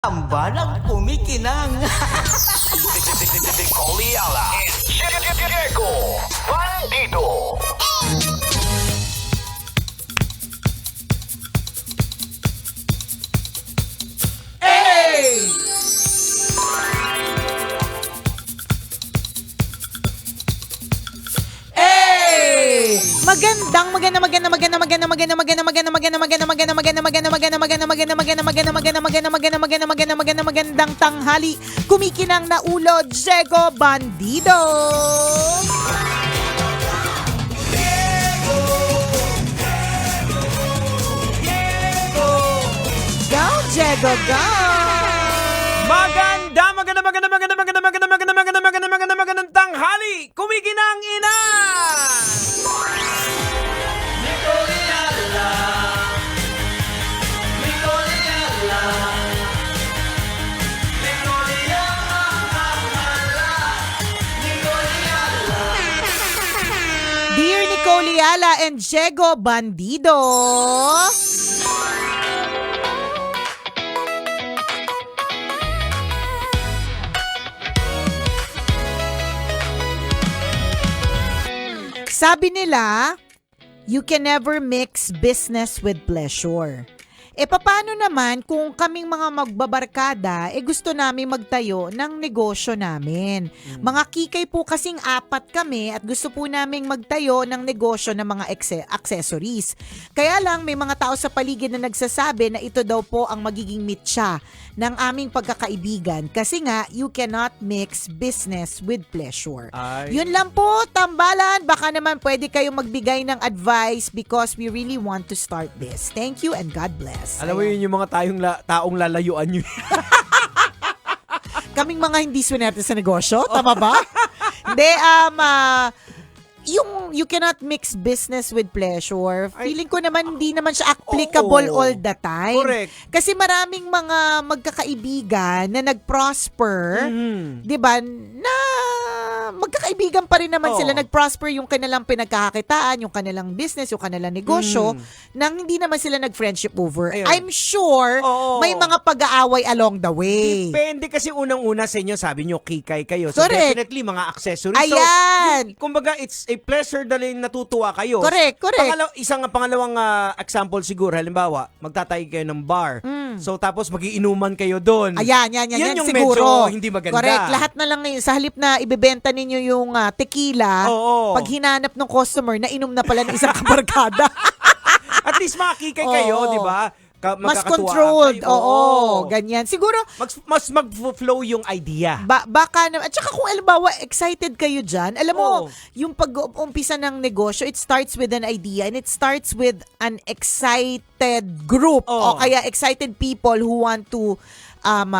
Tambalang kumikinang. Coliala and Diego Bandido. Hey! Hey! Magandang tanghali. Kumikinang na ulo, Diego Bandido. Go, Diego, go! Magandang tanghali! Kumikinang ina! Dear Nicole Yala and Diego Bandido. Sabi nila, you can never mix business with pleasure. Papaano naman kung kaming mga magbabarkada, gusto namin magtayo ng negosyo namin? Mga kikay po kasing apat kami at gusto po naming magtayo ng negosyo ng mga accessories. Kaya lang may mga tao sa paligid na nagsasabi na ito daw po ang magiging mitya ng aming pagkakaibigan. Kasi nga, you cannot mix business with pleasure. Ay. Yun lang po, tambalan. Baka naman pwede kayong magbigay ng advice because we really want to start this. Thank you and God bless. Alam mo Ayan. yun yung mga taong lalayuan nyo. Kaming mga hindi swinerte sa negosyo, tama ba? Hindi, yung you cannot mix business with pleasure. Feeling ko naman hindi naman siya applicable Oo. all the time. Correct. Kasi maraming mga magkakaibigan na nag-prosper, 'di ba? Na magkakaibigan pa rin naman Oo. sila, nag-prosper yung kanilang pinagkakakitaan, yung kanilang business, yung kanilang negosyo, nang hindi naman sila nag-friendship over. Ayun. I'm sure Oo. may mga pag-aaway along the way. Depende kasi unang-una sa inyo, sabi nyo, kikay kayo. So Correct. definitely, mga accessories. Ayan. So, kumbaga, it's a pleasure dahil natutuwa kayo. Correct. Pangalawang example siguro, halimbawa, magtatay kayo ng bar. So, tapos magiinuman kayo doon. Ayan, yan Yun yung siguro. medyo hindi maganda. Correct. Lahat na lang ngayon, sa halip na ibebenta ninyo yung tequila, Oo. pag hinanap ng customer, nainom na pala ng isang kabarkada. At least makikay kayo, Oo. di ba? Mas Magkakatuwaan controlled. kayo. Oo, ganyan. Siguro, Mas mag-flow yung idea. baka na, at saka kung alimbawa, excited kayo dyan, alam mo, Oo. yung pag-umpisa ng negosyo, it starts with an idea and it starts with an excited group Oo. o kaya excited people who want to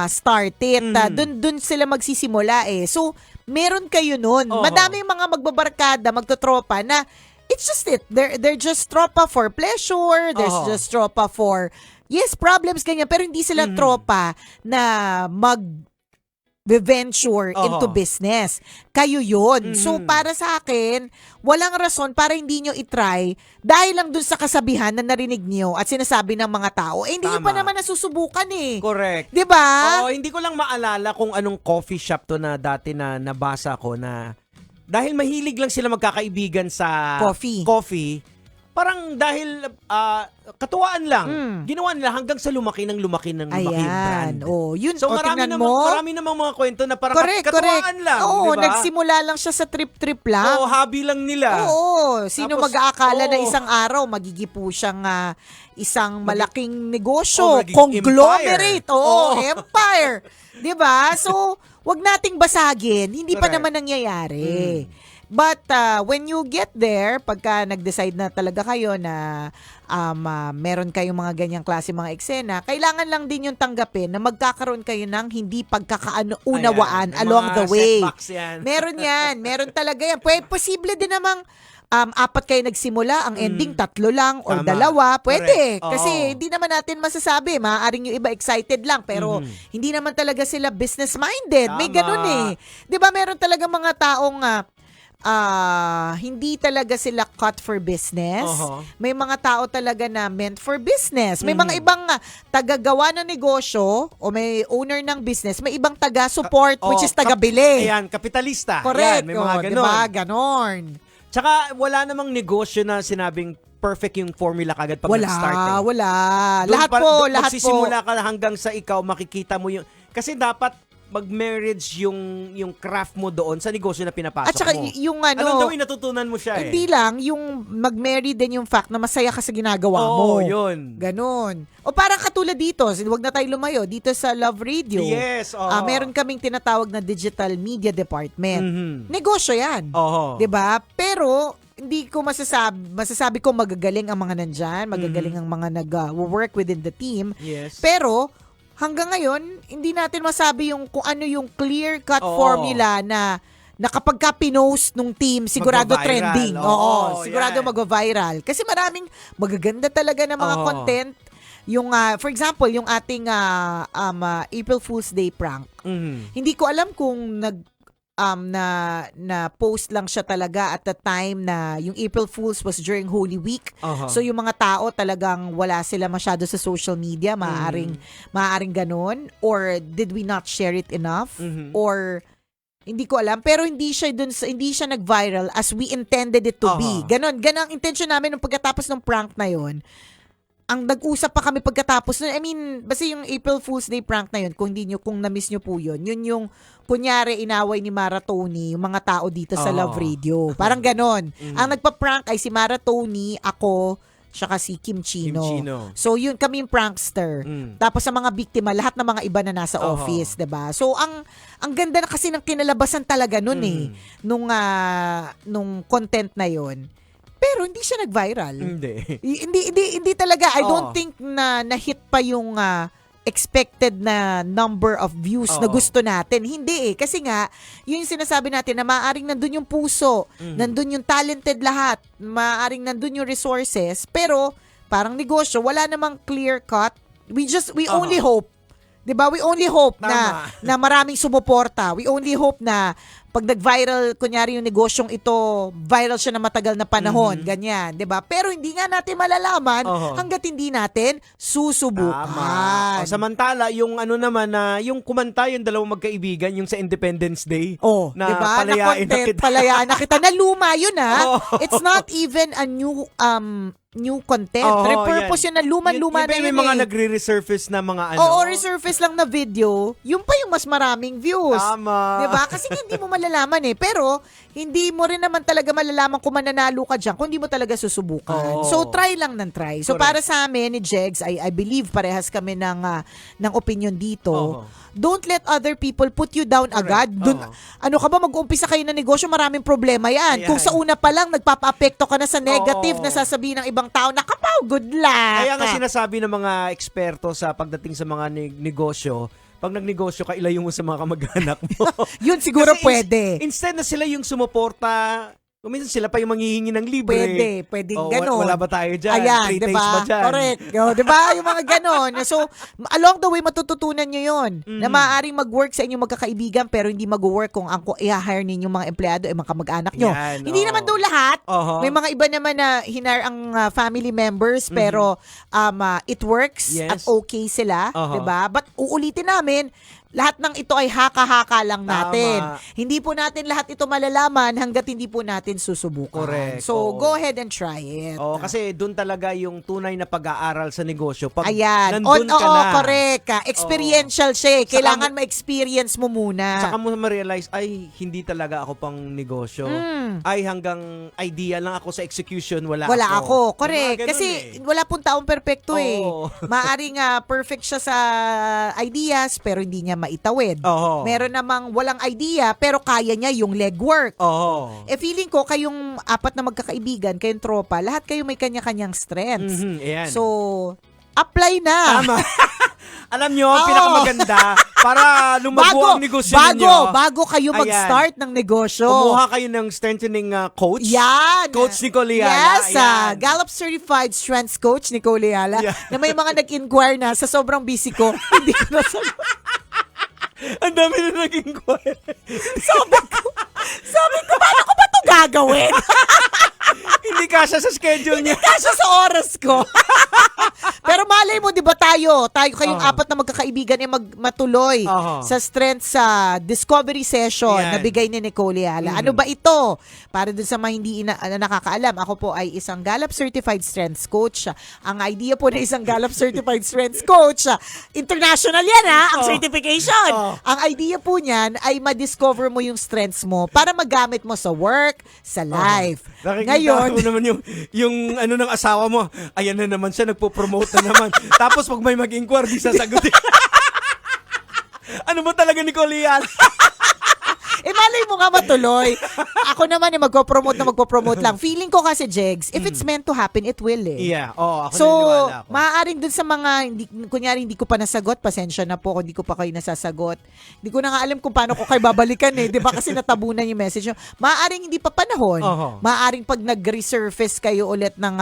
start it. Dun sila magsisimula eh. So, meron kayo nun. Oo. Madaming mga magbabarkada, magtotropa na it's just it. They're just tropa for pleasure. There's Oo. just tropa for, yes, problems, ganyan. Pero hindi sila tropa na venture Oo. into business. Kayo yun. So, para sa akin, walang rason para hindi nyo itry dahil lang dun sa kasabihan na narinig nyo at sinasabi ng mga tao. Hindi nyo pa Tama. naman nasusubukan eh. Correct. Di ba? Oo, hindi ko lang maalala kung anong coffee shop to na dati na nabasa ko na dahil mahilig lang sila magkakaibigan sa Coffee. Parang dahil katuwaan lang, ginawa nila hanggang sa lumaki ng lumaki yung brand. Ayan. Oh, yun. So marami tingnan marami namang mga kwento na parang katuwaan lang, Oo, di ba? nagsimula lang siya sa trip-trip lang. Oo, hobby lang nila. Oo, sino Tapos, mag-aakala na oo. isang araw magigipo siyang isang malaking Oo, negosyo, magiging conglomerate, empire. oo, Oo. empire. 'Di ba? So, wag nating basagin, hindi pa Correct. naman nangyayari. But when you get there, pagka nag-decide na talaga kayo na meron kayong mga ganyang klase mga eksena, kailangan lang din yung tanggapin na magkakaroon kayo ng hindi pagkakaunawaan Ayan, along mga the way. setbacks yan. Meron yan. Meron talaga yan. Posible din namang apat kayo nagsimula, ang ending 3 lang or Tama. 2, pwede. Correct. Kasi Oo. hindi naman natin masasabi. Maaaring yung iba excited lang, pero hindi naman talaga sila business-minded. May Tama. ganun eh. Di ba meron talaga mga taong hindi talaga sila cut for business. Uh-huh. May mga tao talaga na meant for business. May mga ibang taga-gawa ng negosyo o may owner ng business, may ibang taga-support which is taga-bili. Ayan, kapitalista. Correct. Ayan, may mga ganon. Diba? Ganon. Tsaka wala namang negosyo na sinabing perfect yung formula kagad pag nag-start. Wala. Doon Lahat doon po. magsisimula ka hanggang sa ikaw, makikita mo yung... Kasi dapat mag-marriage yung craft mo doon sa negosyo na pinapasok At saka mo. yung Anong daw yung natutunan mo siya hindi lang, yung mag-marry din yung fact na masaya ka sa ginagawa mo. Oo, yun. Ganon. O parang katulad dito, huwag na tayo lumayo, dito sa Love Radio. Yes, oo. Meron kaming tinatawag na digital media department. Mhm. Negosyo yan. Oo. 'Di ba? Pero hindi ko masasabi ko magagaling ang mga nandyan, magagaling ang mga nag-work within the team. Yes. Pero hanggang ngayon, hindi natin masabi yung kung ano yung clear-cut Oo. formula na kapag ka pinost nung team, sigurado Magva-viral. trending. Oo, Sigurado yan. mag-viral. Kasi maraming magaganda talaga na mga Oo. content. Yung, for example, yung ating April Fool's Day prank. Mhm. Hindi ko alam kung na post lang siya talaga at the time na yung April Fools was during Holy Week. Aha. So yung mga tao talagang wala sila masyado sa social media, maaaring ganun, or did we not share it enough, Mhm. or hindi ko alam, pero hindi siya nag-viral as we intended it to be. Ganon ang intention namin nung pagkatapos ng prank na yon. Ang nag-usap pa kami pagkatapos nun. I mean, basta yung April Fool's Day prank na yun, kung na-miss nyo po yun yung, kunyari, inaway ni Mara Tony, yung mga tao dito sa Love Radio. Parang ganon. Ang nagpa-prank ay si Mara Tony, ako, saka si Kim Chino. Kim Chino. So, yun, kami yung prankster. Tapos sa mga biktima, lahat ng mga iba na nasa office, 'di ba? So, ang ganda na kasi ng kinalabasan talaga nun nung content na yun. Pero hindi siya nag-viral. Hindi talaga. I don't think na hit pa yung expected na number of views na gusto natin. Hindi kasi nga, yun yung sinasabi natin na maaaring nandun yung puso, nandun yung talented lahat, maaaring nandun yung resources, pero parang negosyo, wala namang clear cut. We only hope. 'Di ba? We only hope na maraming sumuporta. We only hope na pag nag-viral, kunyari yung negosyong ito, viral siya na matagal na panahon, ganyan, 'di ba? Pero hindi nga natin malalaman hangga't hindi natin susubukan. Tama. Samantala, yung naman na yung kumanta yung dalawang magkaibigan yung sa Independence Day. Na diba? palayain na kita. Palayain na kita. Na luma yun It's not even a new content. Repurpose yun na luman-luma na yun. May mga nagre-resurface na mga Oo, resurface lang na video. Yung pa yung mas maraming views. Tama. Diba? Kasi hindi mo malalaman Pero, hindi mo rin naman talaga malalaman kung mananalo ka dyan kung hindi mo talaga susubukan. So, try lang ng try. So, Correct. para sa amin, ni Jegs, I believe parehas kami ng opinion dito. Don't let other people put you down agad. Ano ka ba, mag-uumpisa kayo ng negosyo, maraming problema yan. Ayan. Kung sa una pa lang, nagpapa-apekto ka na sa negative na sasabihin ng ibang tao, nakapaw, good luck. Kaya nga sinasabi ng mga eksperto sa pagdating sa mga negosyo, pag nagnegosyo ka, ilayo mo sa mga kamag-anak mo. Yun siguro Kasi pwede. Instead na sila yung sumuporta, minsan sila pa yung manghihingi ng libre. Pwede ganon. Wala ba tayo dyan? Ayan, Free diba? taste ba dyan? Correct. Diba? Yung mga ganon. So, along the way, matututunan nyo yun. Na maaaring mag-work sa inyong magkakaibigan pero hindi mag-work kung ang i-hire ninyong mga empleyado ay mga kamag-anak nyo. Yan, Hindi naman daw lahat. May mga iba naman na hinire ang family members pero it works at okay sila. Diba? But uulitin namin, lahat ng ito ay haka-haka lang natin. Hindi po natin lahat ito malalaman hanggat hindi po natin susubukan. Correct. So, go ahead and try it. Kasi doon talaga yung tunay na pag-aaral sa negosyo. Pag Ayan. nandun ka na. Correct. Experiential siya. Kailangan ma-experience mo muna. Saka mo ma-realize, ay, hindi talaga ako pang negosyo. Ay, hanggang idea lang ako sa execution, wala ako. Yung Correct. mga ganun Kasi wala pong taong perfecto Maaring perfect siya sa ideas pero hindi niya maitawid. Meron namang walang idea pero kaya niya yung legwork. Feeling ko kayong apat na magkakaibigan, kayong tropa, lahat kayo may kanya-kanyang strengths. Ayan. So, apply na. Tama. Alam nyo, pinakamaganda para lumago ang negosyo ninyo. Bago kayo mag-start ng negosyo. Kumuha kayo ng strengthening coach. Yan. Coach Nicole Yala. Yes. Gallup Certified Strengths Coach Nicole Yala. Na may mga nag-inquire na sa sobrang busy ko. Hindi ko nasagot. Ang dami na nag-inquire. Sabi ko, paano ko ba ito gagawin. Hindi kasya sa schedule niya. Kasya sa oras ko. Pero malay mo, di ba tayo kayong apat na magkakaibigan matuloy sa strength sa discovery session Yan. na bigay ni Nicole Yala. Ano ba ito? Para dun sa mga hindi nakakaalam, ako po ay isang Gallup Certified Strengths Coach. Ang idea po na isang Gallup Certified Strengths Coach, international yan ang certification. Ang idea po niyan ay ma-discover mo yung strengths mo para magamit mo sa work, sa life. Ngayon, mo naman yung ano ng asawa mo, ayan na naman siya, nagpo-promote na naman. Tapos pag may mag-inquire, di sasagutin. Ano mo talaga, Nicole yan? Malay mo nga matuloy. Ako naman magpo-promote lang. Feeling ko kasi, Jegs, if it's meant to happen, it will Yeah, ako So, naniniwala ako. maaaring dun sa mga, hindi ko pa nasagot, pasensya na po kung hindi ko pa kayo nasasagot. Hindi ko na nga alam kung paano ko kayo babalikan di ba? Kasi natabunan yung message nyo. Maaaring hindi pa panahon. Maaaring pag nag-resurface kayo ulit ng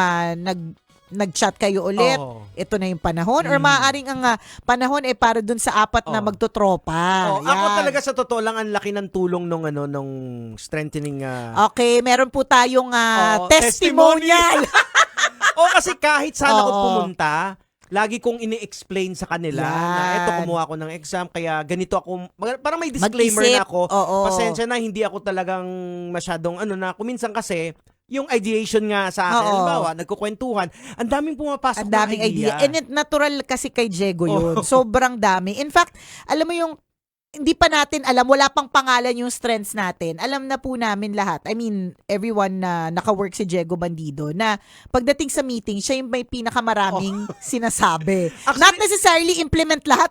nag-chat kayo ulit, ito na yung panahon. Or maaaring ang panahon para dun sa apat na magtotropa. Ako talaga sa totoo lang, ang laki ng tulong nung strengthening. Okay, meron po tayong testimonial. Kasi kahit saan ako pumunta, lagi kong ini-explain sa kanila na eto, kumuha ako ng exam, kaya ganito ako, parang may disclaimer na ako. Pasensya na, hindi ako talagang masyadong kuminsan kasi, yung ideation nga sa akin, halimbawa, nagkukwentuhan, ang daming pumapasok ang daming na idea. And natural kasi kay Diego yun. Sobrang dami. In fact, alam mo yung, hindi pa natin alam, wala pang pangalan yung strengths natin. Alam na po namin lahat. I mean, everyone na naka-work si Diego Bandido na pagdating sa meeting, siya yung may pinakamaraming sinasabi. Actually, not necessarily implement lahat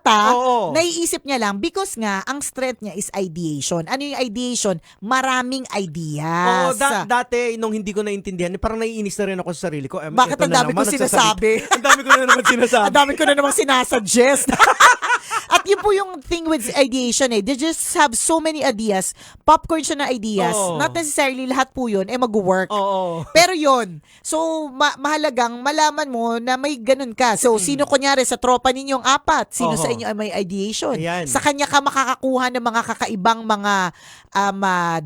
naiisip niya lang because nga, ang strength niya is ideation. Ano yung ideation? Maraming ideas. Dati, nung hindi ko naintindihan, parang naiinis na rin ako sa sarili ko. Bakit ang dami ko sinasabi? Ang dami ko na naman sinasabi. Ang dami ko na naman sinasuggest. At yun po yung thing with ideation They just have so many ideas. Popcorn siya na ideas. Not necessarily lahat po yun mag-work. Pero yun. So, mahalagang malaman mo na may ganun ka. So, sino kunyari sa tropa ninyong apat? Sino sa inyo ay may ideation? Ayan. Sa kanya ka makakakuha ng mga kakaibang mga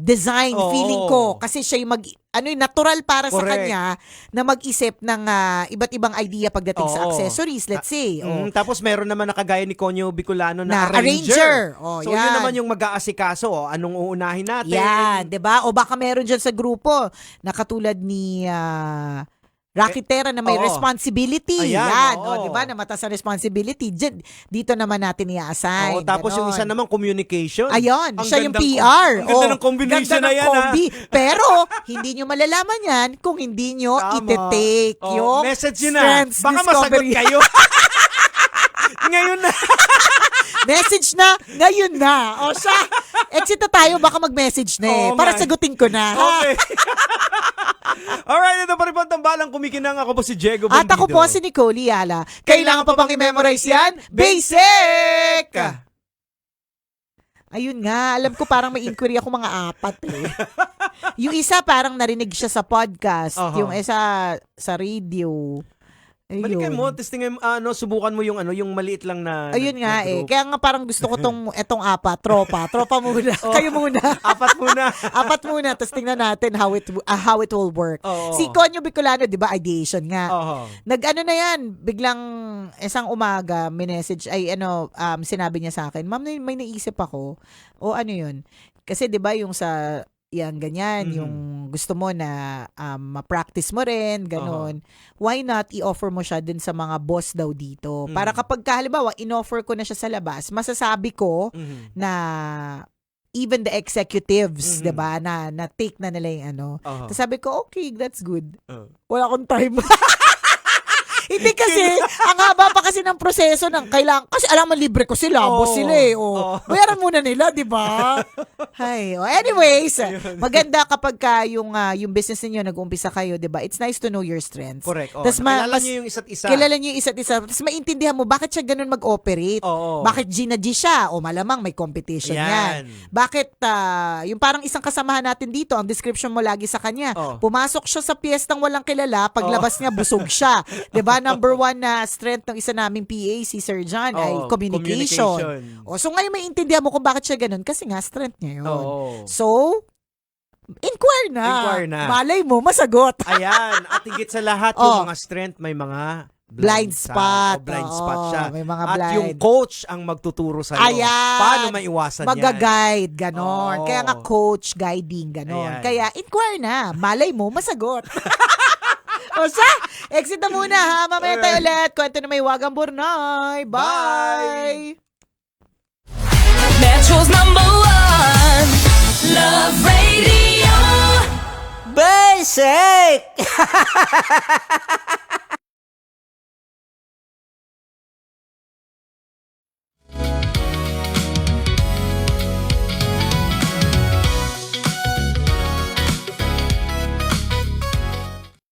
design, feeling ko. Kasi siya yung natural para sa kanya na mag-isip ng iba't ibang idea pagdating sa accessories, let's say. Tapos meron naman nakagaya ni Conyo Bicolano na arranger. So yun naman yung mag-aasikaso. Anong uunahin natin? Yan, 'di ba? O baka meron diyan sa grupo na katulad ni Rakitera na may responsibility. Ayan, yan, 'di ba? Na mataas ang responsibility. Dito naman natin i-assign. Tapos yung isa naman communication. Ayun, Ang siya yung gandang PR. Ang ganda ng combination ganda na ng yan. combi. Pero hindi nyo malalaman yan kung hindi nyo ite-take yung message yun na. strengths Baka masagot discovery. kayo. Ngayon na. Message na, ngayon na. O siya, exit na tayo, baka mag-message na para sagutin ko na. Okay. Alright, ito pa rin po ang tambalang kumikinang. Ako po si Diego Bandido. At ako po si Nicole Yala. Kailangan pa bang i-memorize yan? Basic! Ayun nga, alam ko parang may inquiry ako mga apat Yung isa parang narinig siya sa podcast. Yung isa sa radio. Balikan mo, testingin subukan mo yung maliit lang na ayun na nga group. Kaya nga parang gusto ko etong apat, tropa muna. Kayo muna. Apat muna. Apat muna, tapos tingnan natin how it will work. Si Conyo Bicolano, 'di ba, ideation nga. Nag-ano na 'yan, biglang isang umaga, message sinabi niya sa akin, "Ma'am, may naisip ako." O ano 'yun? Kasi 'di ba yung sa yan, ganyan, yung gusto mo na ma-practice mo rin, ganon. Why not i-offer mo siya din sa mga boss daw dito? Para kapag halimbawa, in-offer ko na siya sa labas, masasabi ko na even the executives, 'di ba, na take na nila yung Tapos sabi ko, okay, that's good. Wala akong time. Hindi kasi, ang haba pa kasi ng proseso ng kailangan, kasi alam mo, libre ko sila, boss sila bayaran muna nila, di ba? Anyways, maganda kapag yung business niyo nag-uumpisa kayo, di ba? It's nice to know your strengths. Correct. Kilala niyo yung isa't isa. Kilala niyo yung isa't isa. Tapos maintindihan mo, bakit siya ganun mag-operate? Bakit G na G siya? O malamang may competition yan. Bakit, yung parang isang kasamahan natin dito, ang description mo lagi sa kanya, pumasok siya sa piyestang walang kilala, paglabas niya, busog siya. Di ba? Number one na strength ng isa naming PA, si Sir John, ay communication. So ngayon may intindihan mo kung bakit siya ganun kasi nga strength niya yun. So, inquire na. Inquire na. Malay mo, masagot. Ayan. At higit sa lahat, yung mga strength, may mga Blind spot. Blind Oo, spot siya. may mga At blind. yung coach ang magtuturo sa'yo. Ayan. Paano maiwasan yan? Mag-guide, ganon. Oo. Kaya nga coach, guiding, ganon. Ayan. Kaya inquire na. Malay mo, masagot. O siya, exit na muna ha. Mamaya tayo ulit. Kwento na may wagang burnay. Bye! Metro's number one, Love Radio. Basic!